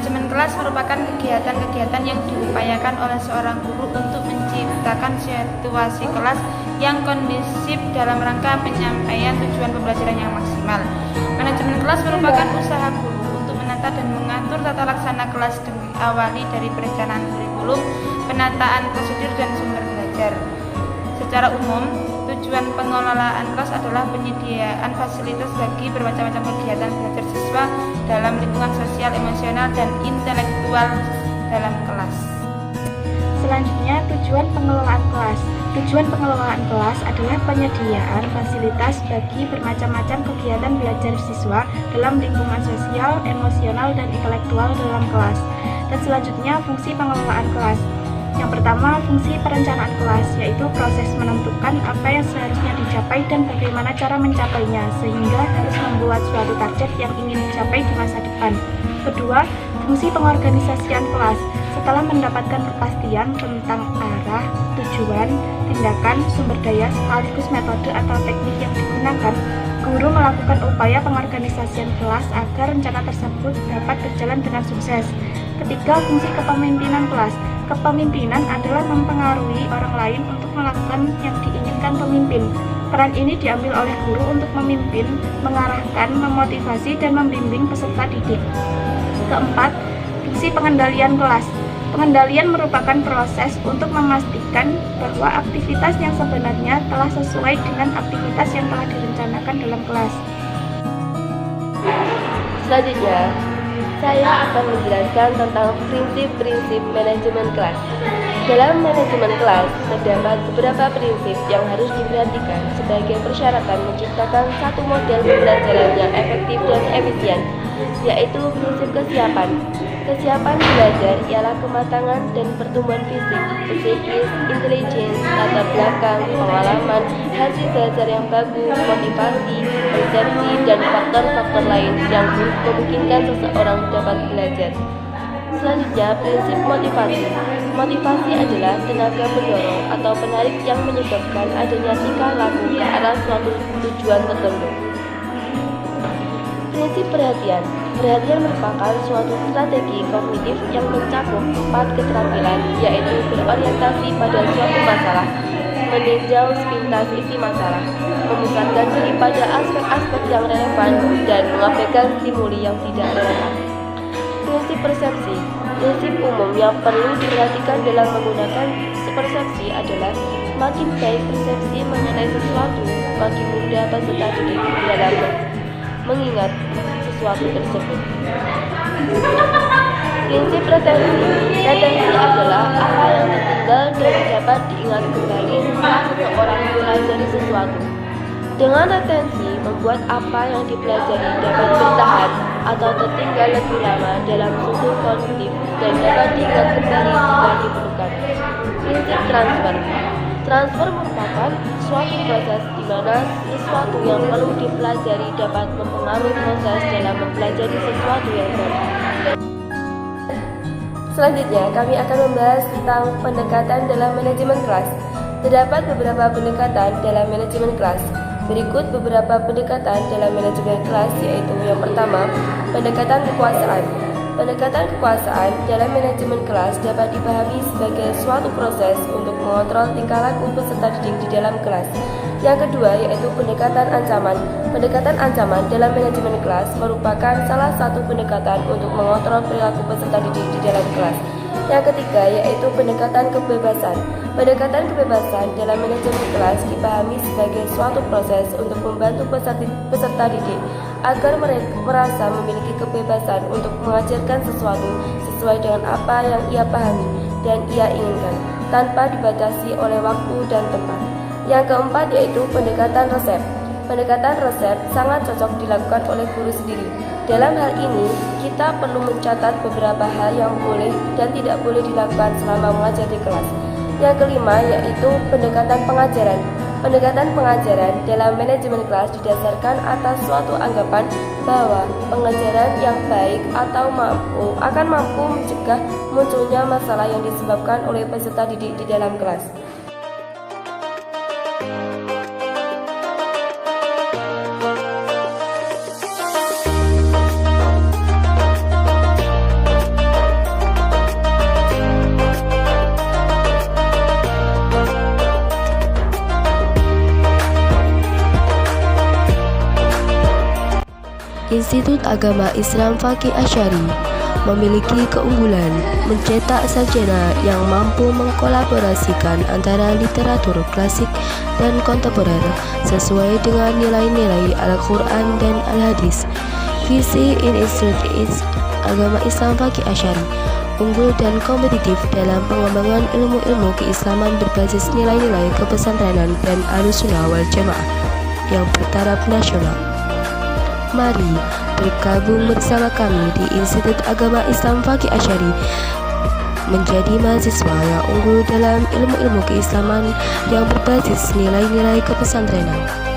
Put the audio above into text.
Manajemen kelas merupakan kegiatan-kegiatan yang diupayakan oleh seorang guru untuk menciptakan situasi kelas yang kondusif dalam rangka penyampaian tujuan pembelajaran yang maksimal. Manajemen kelas merupakan usaha guru untuk menata dan mengatur tata laksana kelas diawali dari perencanaan kurikulum, penataan prosedur dan sumber belajar. Secara umum, tujuan pengelolaan kelas adalah penyediaan fasilitas bagi bermacam-macam kegiatan belajar siswa dalam lingkungan sosial, emosional, dan intelektual dalam kelas. Selanjutnya, tujuan pengelolaan kelas. Tujuan pengelolaan kelas adalah penyediaan fasilitas bagi bermacam-macam kegiatan belajar siswa dalam lingkungan sosial, emosional, dan intelektual dalam kelas. Dan selanjutnya, fungsi pengelolaan kelas. Yang pertama, fungsi perencanaan kelas, yaitu proses menentukan apa yang seharusnya dicapai dan bagaimana cara mencapainya, sehingga harus membuat suatu target yang ingin dicapai di masa depan. Kedua, fungsi pengorganisasian kelas. Setelah mendapatkan kepastian tentang arah, tujuan, tindakan, sumber daya, sekaligus metode atau teknik yang digunakan, guru melakukan upaya pengorganisasian kelas agar rencana tersebut dapat berjalan dengan sukses. Ketiga, fungsi kepemimpinan kelas. Kepemimpinan adalah mempengaruhi orang lain untuk melakukan yang diinginkan pemimpin. Peran ini diambil oleh guru untuk memimpin, mengarahkan, memotivasi, dan membimbing peserta didik. Keempat, fungsi pengendalian kelas. Pengendalian merupakan proses untuk memastikan bahwa aktivitas yang sebenarnya telah sesuai dengan aktivitas yang telah direncanakan dalam kelas. Selanjutnya, saya akan menjelaskan tentang prinsip-prinsip manajemen kelas. Dalam manajemen kelas, terdapat beberapa prinsip yang harus diperhatikan sebagai persyaratan menciptakan satu model pembelajaran yang efektif dan efisien, yaitu prinsip kesiapan. Kesiapan belajar ialah kematangan dan pertumbuhan fisik, psikis, intelijen, latar belakang, pengalaman, hasil belajar yang bagus, motivasi, persepsi, dan faktor-faktor lain yang memungkinkan seseorang dapat belajar. Selanjutnya, prinsip motivasi. Motivasi adalah tenaga pendorong atau penarik yang menyebabkan adanya tingkah laku ke arah suatu tujuan tertentu. Prinsip perhatian. Perhatian merupakan suatu strategi kognitif yang mencakup 4 keterampilan, yaitu berorientasi pada suatu masalah, meninjau sepintas isi masalah, memusatkan diri pada aspek-aspek yang relevan, dan mengabaikan stimuli yang tidak relevan. Prinsip persepsi. Prinsip umum yang perlu diperhatikan dalam menggunakan persepsi adalah makin baik persepsi mengenai sesuatu, makin mudah peserta didik dalam mengingat sesuatu tersebut. Prinsip retensi. Retensi adalah apa yang tertinggal dan dapat diingat kembali saat seseorang mempelajari sesuatu. Dengan retensi, membuat apa yang dipelajari dapat bertahan atau tertinggal lebih lama dalam struktur kognitif dan dapat diingat kembali jika diperlukan. Prinsip transfer. Transfer merupakan suatu proses di mana sesuatu yang perlu dipelajari dapat mempengaruhi proses dalam mempelajari sesuatu yang baru. Selanjutnya, kami akan membahas tentang pendekatan dalam manajemen kelas. Terdapat beberapa pendekatan dalam manajemen kelas. Berikut beberapa pendekatan dalam manajemen kelas, yaitu yang pertama, pendekatan kekuasaan. Pendekatan kekuasaan dalam manajemen kelas dapat dipahami sebagai suatu proses untuk mengontrol tingkah laku peserta didik di dalam kelas. Yang kedua, yaitu pendekatan ancaman. Pendekatan ancaman dalam manajemen kelas merupakan salah satu pendekatan untuk mengontrol perilaku peserta didik di dalam kelas. Yang ketiga, yaitu pendekatan kebebasan. Pendekatan kebebasan dalam manajemen kelas dipahami sebagai suatu proses untuk membantu peserta didik agar mereka merasa memiliki kebebasan untuk mengajarkan sesuatu sesuai dengan apa yang ia pahami dan ia inginkan, tanpa dibatasi oleh waktu dan tempat. Yang keempat, yaitu pendekatan resep. Pendekatan resep sangat cocok dilakukan oleh guru sendiri. Dalam hal ini, kita perlu mencatat beberapa hal yang boleh dan tidak boleh dilakukan selama mengajar di kelas. Yang kelima, yaitu pendekatan pengajaran. Pendekatan pengajaran dalam manajemen kelas didasarkan atas suatu anggapan bahwa pengajaran yang baik atau akan mampu mencegah munculnya masalah yang disebabkan oleh peserta didik di dalam kelas. Institut Agama Islam Faqih Asy'ari memiliki keunggulan mencetak sarjana yang mampu mengkolaborasikan antara literatur klasik dan kontemporer sesuai dengan nilai-nilai Al-Quran dan Al-Hadis. Visi Institut Agama Islam Faqih Asy'ari unggul dan kompetitif dalam pengembangan ilmu-ilmu keislaman berbasis nilai-nilai kepesantrenan dan Ahlussunnah wal Jamaah yang bertaraf nasional. Mari bergabung bersama kami di Institut Agama Islam Faqih Asy'ari menjadi mahasiswa yang unggul dalam ilmu-ilmu keislaman yang berbasis nilai-nilai kepesantrenan.